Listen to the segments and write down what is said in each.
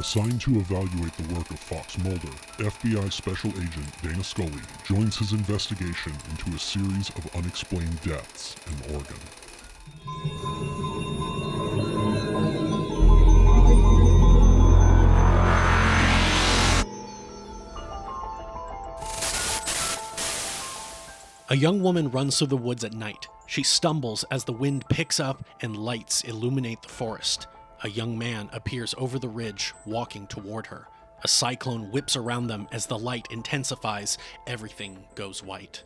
Assigned to evaluate the work of Fox Mulder, FBI Special Agent Dana Scully joins his investigation into a series of unexplained deaths in Oregon. A young woman runs through the woods at night. She stumbles as the wind picks up and lights illuminate the forest. A young man appears over the ridge, walking toward her. A cyclone whips around them as the light intensifies. Everything goes white.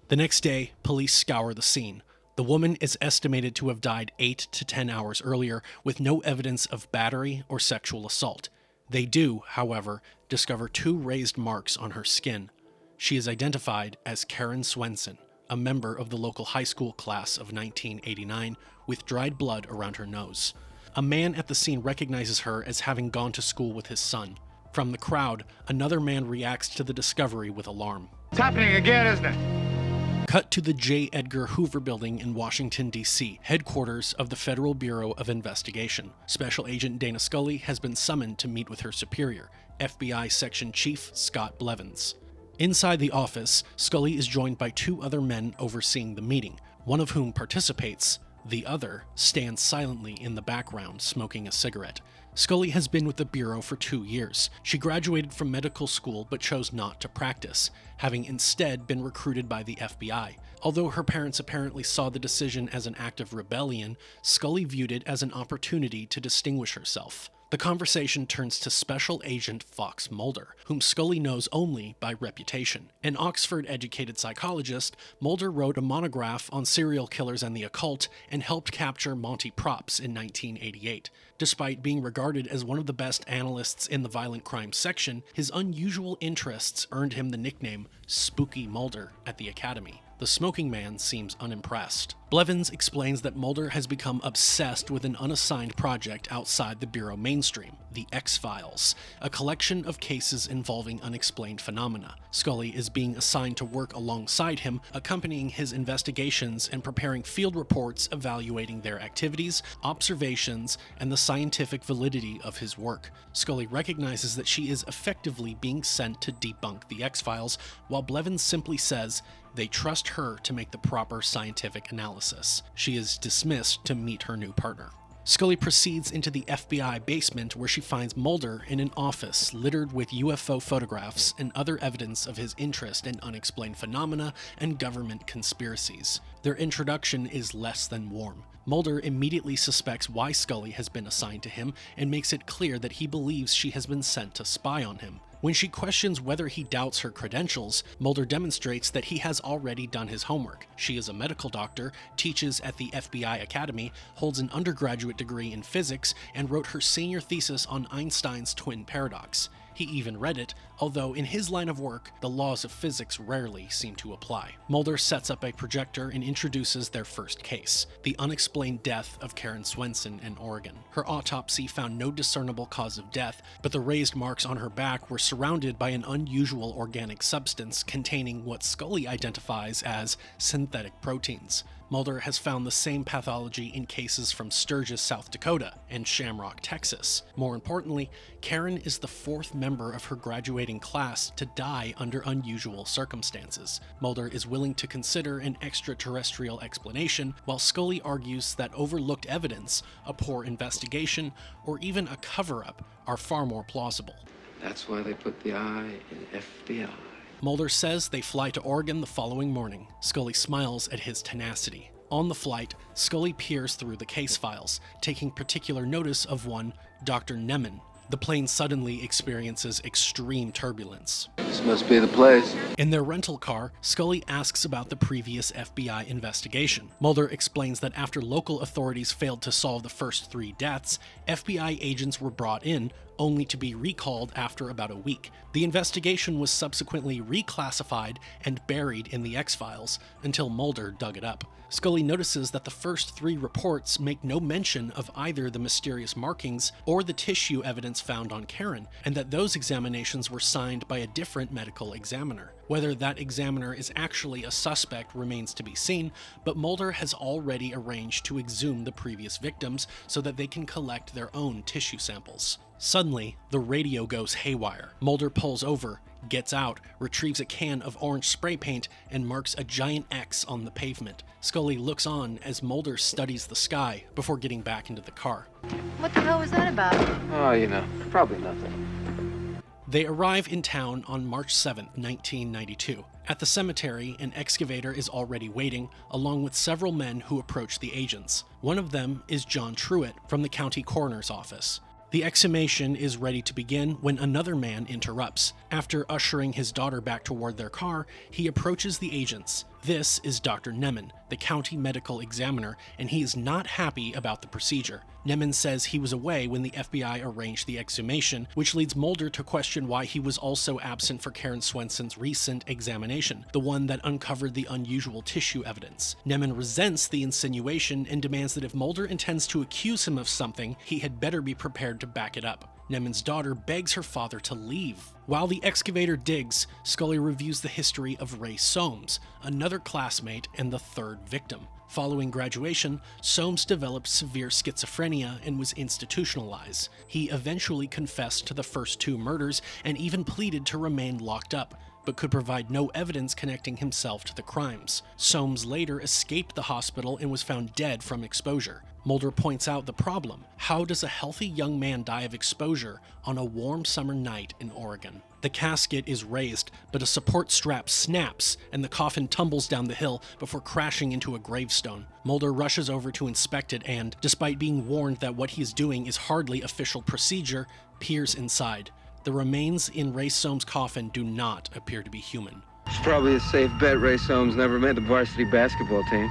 The next day, police scour the scene. The woman is estimated to have died 8 to 10 hours earlier, with no evidence of battery or sexual assault. They do, however, discover 2 raised marks on her skin. She is identified as Karen Swenson, a member of the local high school class of 1989, with dried blood around her nose. A man at the scene recognizes her as having gone to school with his son. From the crowd, another man reacts to the discovery with alarm. It's happening again, isn't it? Cut to the J. Edgar Hoover Building in Washington, D.C., headquarters of the Federal Bureau of Investigation. Special Agent Dana Scully has been summoned to meet with her superior, FBI Section Chief Scott Blevins. Inside the office, Scully is joined by 2 other men overseeing the meeting, one of whom participates. The other stands silently in the background, smoking a cigarette. Scully has been with the Bureau for 2 years. She graduated from medical school but chose not to practice, having instead been recruited by the FBI. Although her parents apparently saw the decision as an act of rebellion, Scully viewed it as an opportunity to distinguish herself. The conversation turns to Special Agent Fox Mulder, whom Scully knows only by reputation. An Oxford-educated psychologist, Mulder wrote a monograph on serial killers and the occult and helped capture Monty Props in 1988. Despite being regarded as one of the best analysts in the violent crime section, his unusual interests earned him the nickname Spooky Mulder at the Academy. The smoking man seems unimpressed. Blevins explains that Mulder has become obsessed with an unassigned project outside the Bureau mainstream, the XFiles, a collection of cases involving unexplained phenomena. Scully is being assigned to work alongside him, accompanying his investigations and preparing field reports evaluating their activities, observations, and the scientific validity of his work. Scully recognizes that she is effectively being sent to debunk the X-Files, while Blevins simply says they trust her to make the proper scientific analysis. She is dismissed to meet her new partner. Scully proceeds into the FBI basement where she finds Mulder in an office littered with UFO photographs and other evidence of his interest in unexplained phenomena and government conspiracies. Their introduction is less than warm. Mulder immediately suspects why Scully has been assigned to him and makes it clear that he believes she has been sent to spy on him. When she questions whether he doubts her credentials, Mulder demonstrates that he has already done his homework. She is a medical doctor, teaches at the FBI Academy, holds an undergraduate degree in physics, and wrote her senior thesis on Einstein's twin paradox. He even read it, although in his line of work, the laws of physics rarely seem to apply. Mulder sets up a projector and introduces their first case, the unexplained death of Karen Swenson in Oregon. Her autopsy found no discernible cause of death, but the raised marks on her back were surrounded by an unusual organic substance containing what Scully identifies as synthetic proteins. Mulder has found the same pathology in cases from Sturgis, South Dakota, and Shamrock, Texas. More importantly, Karen is the 4th member of her graduating class to die under unusual circumstances. Mulder is willing to consider an extraterrestrial explanation, while Scully argues that overlooked evidence, a poor investigation, or even a cover-up are far more plausible. That's why they put the I in FBI. Mulder says they fly to Oregon the following morning. Scully smiles at his tenacity. On the flight, Scully peers through the case files, taking particular notice of one, Dr. Nemen. The plane suddenly experiences extreme turbulence. This must be the place. In their rental car, Scully asks about the previous FBI investigation. Mulder explains that after local authorities failed to solve the first 3 deaths, FBI agents were brought in, only to be recalled after about a week. The investigation was subsequently reclassified and buried in the X-Files until Mulder dug it up. Scully notices that the first 3 reports make no mention of either the mysterious markings or the tissue evidence found on Karen, and that those examinations were signed by a different medical examiner. Whether that examiner is actually a suspect remains to be seen, but Mulder has already arranged to exhume the previous victims so that they can collect their own tissue samples. Suddenly, the radio goes haywire. Mulder pulls over, gets out, retrieves a can of orange spray paint, and marks a giant X on the pavement. Scully looks on as Mulder studies the sky before getting back into the car. What the hell was that about? Oh, probably nothing. They arrive in town on March 7, 1992. At the cemetery, an excavator is already waiting, along with several men who approach the agents. One of them is John Truitt from the county coroner's office. The exhumation is ready to begin when another man interrupts. After ushering his daughter back toward their car, he approaches the agents. This is Dr. Nemen, the county medical examiner, and he is not happy about the procedure. Nemen says he was away when the FBI arranged the exhumation, which leads Mulder to question why he was also absent for Karen Swenson's recent examination, the one that uncovered the unusual tissue evidence. Nemen resents the insinuation and demands that if Mulder intends to accuse him of something, he had better be prepared to back it up. Nemen's daughter begs her father to leave. While the excavator digs, Scully reviews the history of Ray Soames, another classmate and the third victim. Following graduation, Soames developed severe schizophrenia and was institutionalized. He eventually confessed to the first 2 murders and even pleaded to remain locked up, but could provide no evidence connecting himself to the crimes. Soames later escaped the hospital and was found dead from exposure. Mulder points out the problem. How does a healthy young man die of exposure on a warm summer night in Oregon? The casket is raised, but a support strap snaps and the coffin tumbles down the hill before crashing into a gravestone. Mulder rushes over to inspect it and, despite being warned that what he is doing is hardly official procedure, peers inside. The remains in Ray Soames' coffin do not appear to be human. It's probably a safe bet Ray Soames never made the varsity basketball team.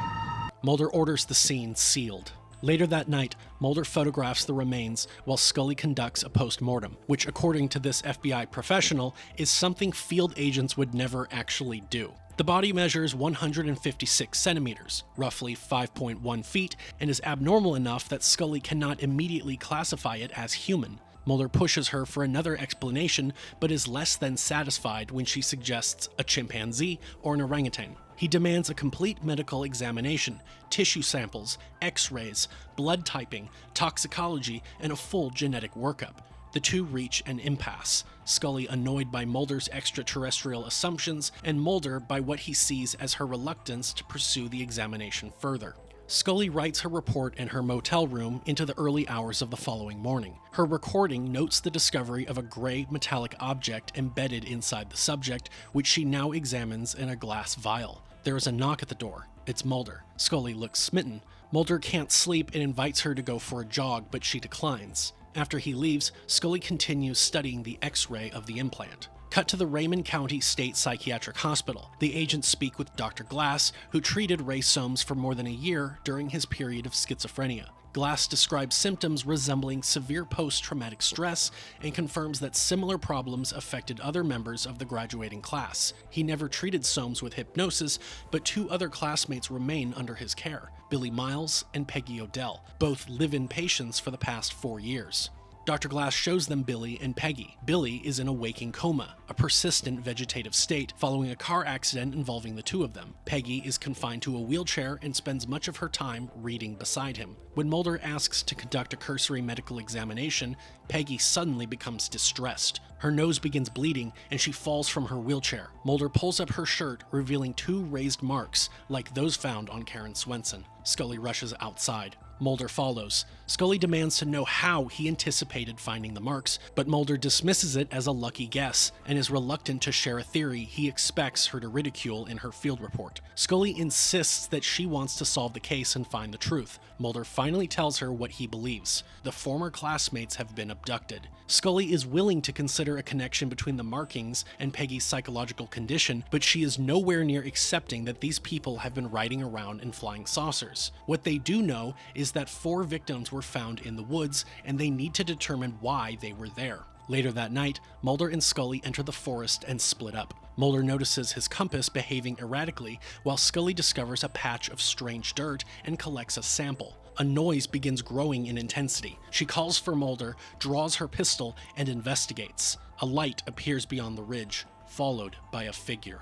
Mulder orders the scene sealed. Later that night, Mulder photographs the remains while Scully conducts a post-mortem, which according to this FBI professional is something field agents would never actually do. The body measures 156 centimeters, roughly 5.1 feet, and is abnormal enough that Scully cannot immediately classify it as human. Mulder pushes her for another explanation, but is less than satisfied when she suggests a chimpanzee or an orangutan. He demands a complete medical examination, tissue samples, x-rays, blood typing, toxicology, and a full genetic workup. The two reach an impasse, Scully annoyed by Mulder's extraterrestrial assumptions, and Mulder by what he sees as her reluctance to pursue the examination further. Scully writes her report in her motel room into the early hours of the following morning. Her recording notes the discovery of a gray metallic object embedded inside the subject, which she now examines in a glass vial. There is a knock at the door. It's Mulder. Scully looks smitten. Mulder can't sleep and invites her to go for a jog, but she declines. After he leaves, Scully continues studying the X-ray of the implant. Cut to the Raymond County State Psychiatric Hospital. The agents speak with Dr. Glass, who treated Ray Soames for more than a year during his period of schizophrenia. Glass describes symptoms resembling severe post-traumatic stress and confirms that similar problems affected other members of the graduating class. He never treated Soames with hypnosis, but 2 other classmates remain under his care, Billy Miles and Peggy Odell, both live-in patients for the past 4 years. Dr. Glass shows them Billy and Peggy. Billy is in a waking coma, a persistent vegetative state following a car accident involving the 2 of them. Peggy is confined to a wheelchair and spends much of her time reading beside him. When Mulder asks to conduct a cursory medical examination, Peggy suddenly becomes distressed. Her nose begins bleeding and she falls from her wheelchair. Mulder pulls up her shirt, revealing 2 raised marks like those found on Karen Swenson. Scully rushes outside. Mulder follows. Scully demands to know how he anticipated finding the marks, but Mulder dismisses it as a lucky guess and is reluctant to share a theory he expects her to ridicule in her field report. Scully insists that she wants to solve the case and find the truth. Mulder finally tells her what he believes. The former classmates have been abducted. Scully is willing to consider a connection between the markings and Peggy's psychological condition, but she is nowhere near accepting that these people have been riding around in flying saucers. What they do know is that 4 victims were found in the woods, and they need to determine why they were there. Later that night, Mulder and Scully enter the forest and split up. Mulder notices his compass behaving erratically, while Scully discovers a patch of strange dirt and collects a sample. A noise begins growing in intensity. She calls for Mulder, draws her pistol, and investigates. A light appears beyond the ridge, followed by a figure.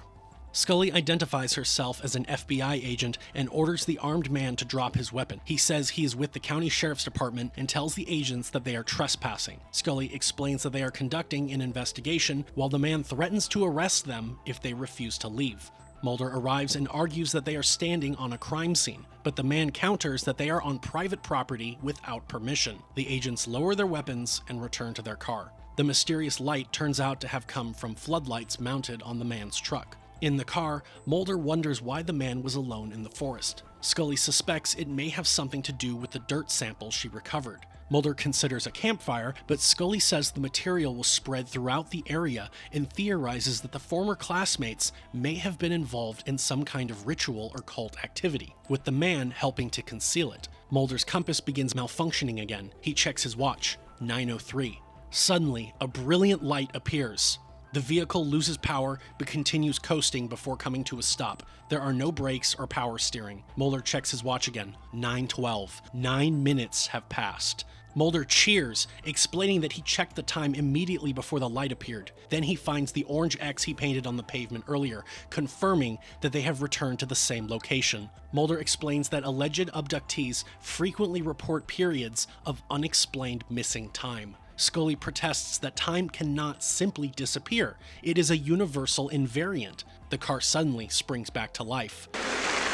Scully identifies herself as an FBI agent and orders the armed man to drop his weapon. He says he is with the county sheriff's department and tells the agents that they are trespassing. Scully explains that they are conducting an investigation while the man threatens to arrest them if they refuse to leave. Mulder arrives and argues that they are standing on a crime scene, but the man counters that they are on private property without permission. The agents lower their weapons and return to their car. The mysterious light turns out to have come from floodlights mounted on the man's truck. In the car, Mulder wonders why the man was alone in the forest. Scully suspects it may have something to do with the dirt sample she recovered. Mulder considers a campfire, but Scully says the material was spread throughout the area and theorizes that the former classmates may have been involved in some kind of ritual or cult activity, with the man helping to conceal it. Mulder's compass begins malfunctioning again. He checks his watch, 9:03. Suddenly, a brilliant light appears. The vehicle loses power but continues coasting before coming to a stop. There are no brakes or power steering. Mulder checks his watch again, 9:12. 9 minutes have passed. Mulder cheers, explaining that he checked the time immediately before the light appeared. Then he finds the orange X he painted on the pavement earlier, confirming that they have returned to the same location. Mulder explains that alleged abductees frequently report periods of unexplained missing time. Scully protests that time cannot simply disappear. It is a universal invariant. The car suddenly springs back to life.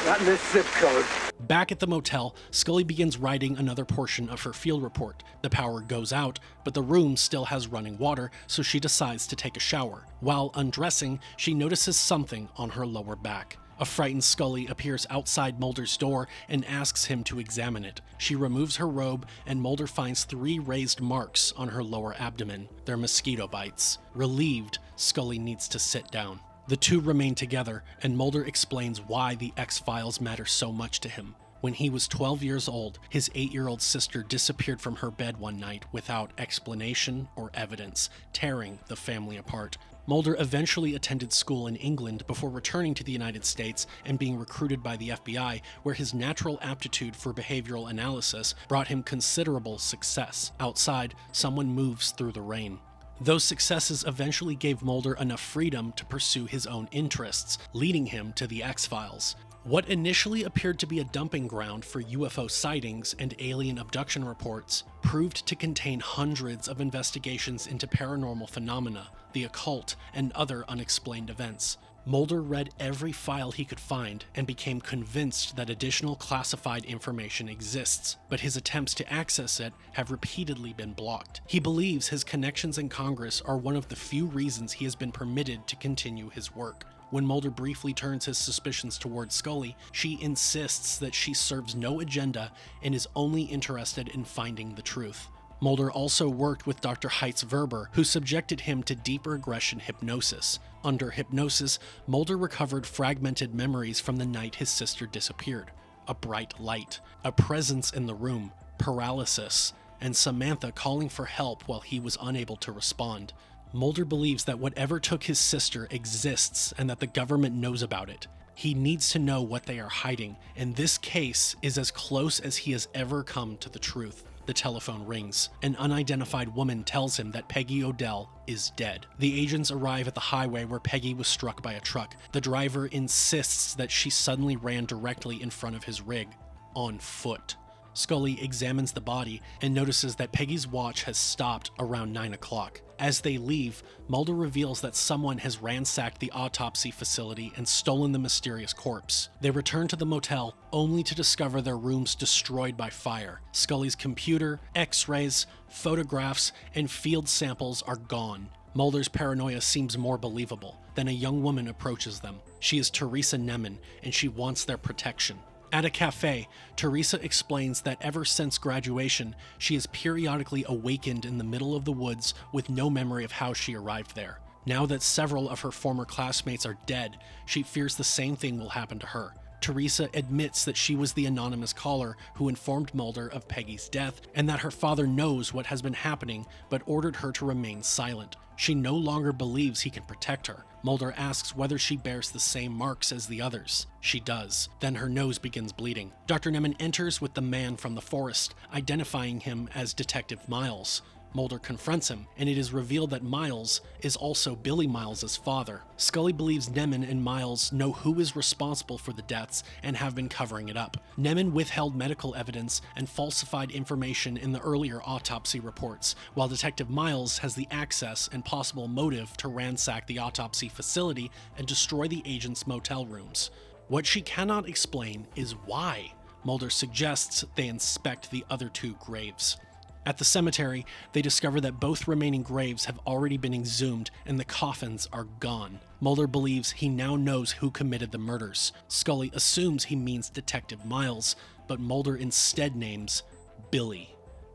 Not in this zip code. Back at the motel, Scully begins writing another portion of her field report. The power goes out, but the room still has running water, so she decides to take a shower. While undressing, she notices something on her lower back. A frightened Scully appears outside Mulder's door and asks him to examine it. She removes her robe, and Mulder finds 3 raised marks on her lower abdomen. They're mosquito bites. Relieved, Scully needs to sit down. The two remain together, and Mulder explains why the X-Files matter so much to him. When he was 12 years old, his 8-year-old sister disappeared from her bed one night without explanation or evidence, tearing the family apart. Mulder eventually attended school in England before returning to the United States and being recruited by the FBI, where his natural aptitude for behavioral analysis brought him considerable success. Outside, someone moves through the rain. Those successes eventually gave Mulder enough freedom to pursue his own interests, leading him to the X-Files. What initially appeared to be a dumping ground for UFO sightings and alien abduction reports proved to contain hundreds of investigations into paranormal phenomena, the occult, and other unexplained events. Mulder read every file he could find and became convinced that additional classified information exists, but his attempts to access it have repeatedly been blocked. He believes his connections in Congress are one of the few reasons he has been permitted to continue his work. When Mulder briefly turns his suspicions towards Scully, she insists that she serves no agenda and is only interested in finding the truth. Mulder also worked with Dr. Heitz-Verber, who subjected him to deep regression hypnosis. Under hypnosis, Mulder recovered fragmented memories from the night his sister disappeared. A bright light, a presence in the room, paralysis, and Samantha calling for help while he was unable to respond. Mulder believes that whatever took his sister exists and that the government knows about it. He needs to know what they are hiding, and this case is as close as he has ever come to the truth. The telephone rings. An unidentified woman tells him that Peggy Odell is dead. The agents arrive at the highway where Peggy was struck by a truck. The driver insists that she suddenly ran directly in front of his rig, on foot. Scully examines the body and notices that Peggy's watch has stopped around 9 o'clock. As they leave, Mulder reveals that someone has ransacked the autopsy facility and stolen the mysterious corpse. They return to the motel only to discover their rooms destroyed by fire. Scully's computer, x-rays, photographs, and field samples are gone. Mulder's paranoia seems more believable. Then a young woman approaches them. She is Teresa Nemen, and she wants their protection. At a cafe, Teresa explains that ever since graduation, she is periodically awakened in the middle of the woods with no memory of how she arrived there. Now that several of her former classmates are dead, she fears the same thing will happen to her. Teresa admits that she was the anonymous caller who informed Mulder of Peggy's death and that her father knows what has been happening but ordered her to remain silent. She no longer believes he can protect her. Mulder asks whether she bears the same marks as the others. She does. Then her nose begins bleeding. Dr. Nemen enters with the man from the forest, identifying him as Detective Miles. Mulder confronts him, and it is revealed that Miles is also Billy Miles' father. Scully believes Nemen and Miles know who is responsible for the deaths and have been covering it up. Nemen withheld medical evidence and falsified information in the earlier autopsy reports, while Detective Miles has the access and possible motive to ransack the autopsy facility and destroy the agent's motel rooms. What she cannot explain is why. Mulder suggests they inspect the other two graves. At the cemetery, they discover that both remaining graves have already been exhumed and the coffins are gone. Mulder believes he now knows who committed the murders. Scully assumes he means Detective Miles, but Mulder instead names Billy.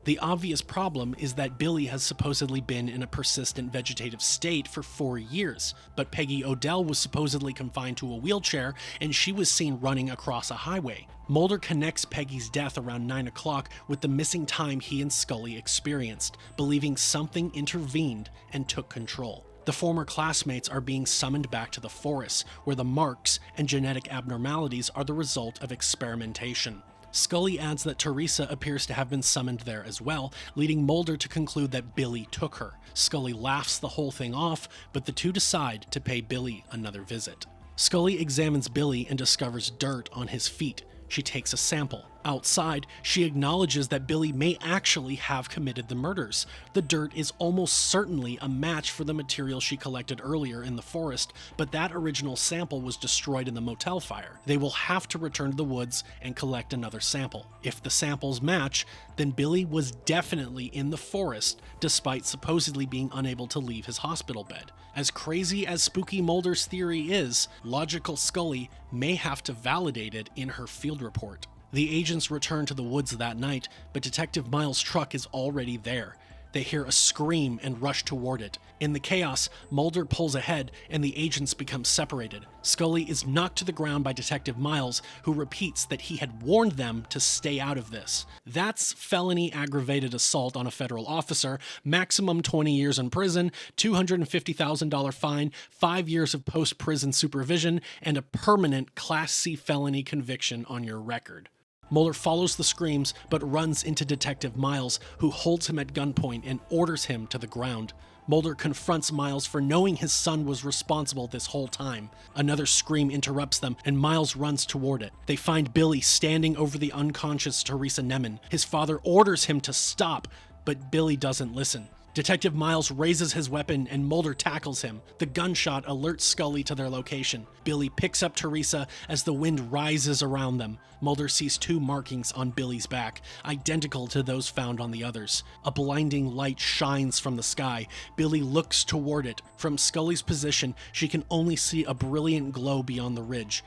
The obvious problem is that Billy has supposedly been in a persistent vegetative state for 4 years, but Peggy Odell was supposedly confined to a wheelchair and she was seen running across a highway. Mulder connects Peggy's death around 9 o'clock with the missing time he and Scully experienced, believing something intervened and took control. The former classmates are being summoned back to the forest, where the marks and genetic abnormalities are the result of experimentation. Scully adds that Teresa appears to have been summoned there as well, leading Mulder to conclude that Billy took her. Scully laughs the whole thing off, but the two decide to pay Billy another visit. Scully examines Billy and discovers dirt on his feet. She takes a sample. Outside, she acknowledges that Billy may actually have committed the murders. The dirt is almost certainly a match for the material she collected earlier in the forest, but that original sample was destroyed in the motel fire. They will have to return to the woods and collect another sample. If the samples match, then Billy was definitely in the forest, despite supposedly being unable to leave his hospital bed. As crazy as Spooky Mulder's theory is, logical Scully may have to validate it in her field report. The agents return to the woods that night, but Detective Miles' truck is already there. They hear a scream and rush toward it. In the chaos, Mulder pulls ahead and the agents become separated. Scully is knocked to the ground by Detective Miles, who repeats that he had warned them to stay out of this. That's felony aggravated assault on a federal officer, maximum 20 years in prison, $250,000 fine, 5 years of post-prison supervision, and a permanent Class C felony conviction on your record. Mulder follows the screams, but runs into Detective Miles, who holds him at gunpoint and orders him to the ground. Mulder confronts Miles for knowing his son was responsible this whole time. Another scream interrupts them, and Miles runs toward it. They find Billy standing over the unconscious Teresa Nemen. His father orders him to stop, but Billy doesn't listen. Detective Miles raises his weapon and Mulder tackles him. The gunshot alerts Scully to their location. Billy picks up Teresa as the wind rises around them. Mulder sees 2 markings on Billy's back, identical to those found on the others. A blinding light shines from the sky. Billy looks toward it. From Scully's position, she can only see a brilliant glow beyond the ridge.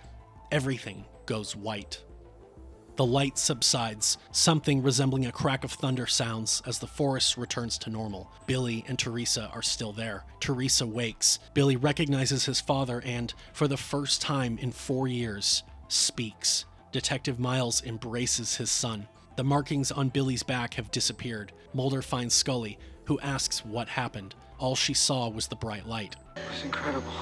Everything goes white. The light subsides. Something resembling a crack of thunder sounds as the forest returns to normal. Billy and Teresa are still there. Teresa wakes. Billy recognizes his father and, for the first time in 4 years, speaks. Detective Miles embraces his son. The markings on Billy's back have disappeared. Mulder finds Scully, who asks what happened. All she saw was the bright light. It was incredible.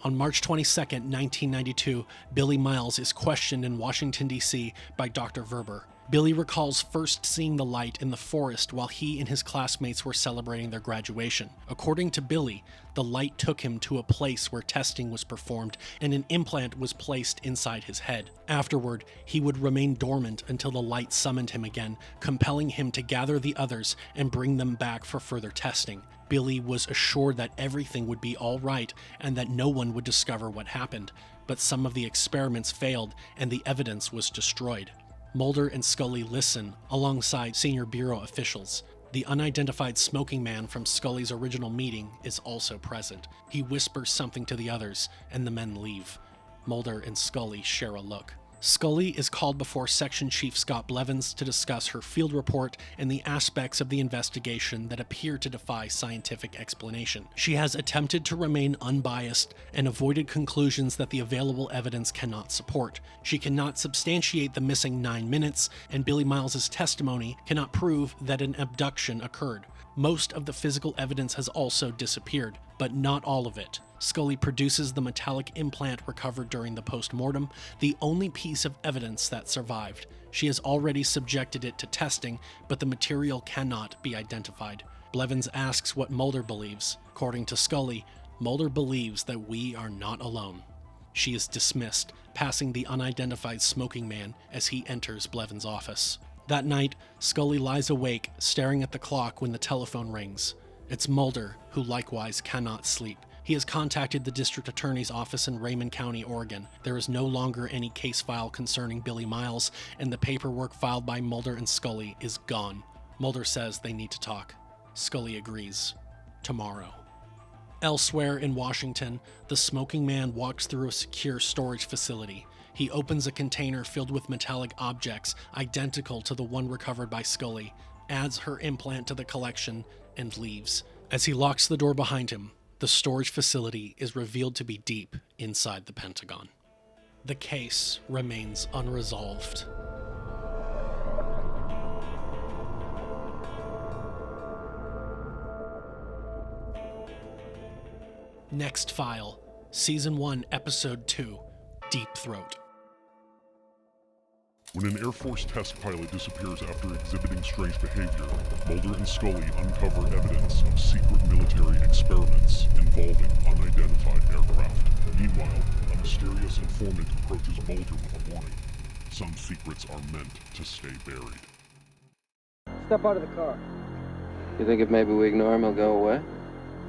On March 22, 1992, Billy Miles is questioned in Washington, D.C. by Dr. Verber. Billy recalls first seeing the light in the forest while he and his classmates were celebrating their graduation. According to Billy, the light took him to a place where testing was performed and an implant was placed inside his head. Afterward, he would remain dormant until the light summoned him again, compelling him to gather the others and bring them back for further testing. Billy was assured that everything would be all right and that no one would discover what happened, but some of the experiments failed and the evidence was destroyed. Mulder and Scully listen alongside senior bureau officials. The unidentified smoking man from Scully's original meeting is also present. He whispers something to the others, and the men leave. Mulder and Scully share a look. Scully is called before Section Chief Scott Blevins to discuss her field report and the aspects of the investigation that appear to defy scientific explanation. She has attempted to remain unbiased and avoided conclusions that the available evidence cannot support. She cannot substantiate the missing 9 minutes, and Billy Miles' testimony cannot prove that an abduction occurred. Most of the physical evidence has also disappeared, but not all of it. Scully produces the metallic implant recovered during the post-mortem, the only piece of evidence that survived. She has already subjected it to testing, but the material cannot be identified. Blevins asks what Mulder believes. According to Scully, Mulder believes that we are not alone. She is dismissed, passing the unidentified smoking man as he enters Blevins' office. That night, Scully lies awake, staring at the clock when the telephone rings. It's Mulder, who likewise cannot sleep. He has contacted the district attorney's office in Raymond County, Oregon. There is no longer any case file concerning Billy Miles, and the paperwork filed by Mulder and Scully is gone. Mulder says they need to talk. Scully agrees. Tomorrow. Elsewhere in Washington, the smoking man walks through a secure storage facility. He opens a container filled with metallic objects identical to the one recovered by Scully, adds her implant to the collection, and leaves. As he locks the door behind him, the storage facility is revealed to be deep inside the Pentagon. The case remains unresolved. Next File, Season 1, Episode 2, Deep Throat. When an Air Force test pilot disappears after exhibiting strange behavior, Mulder and Scully uncover evidence of secret military experiments involving unidentified aircraft. Meanwhile, a mysterious informant approaches Mulder with a warning. Some secrets are meant to stay buried. Step out of the car. You think if maybe we ignore him, he'll go away?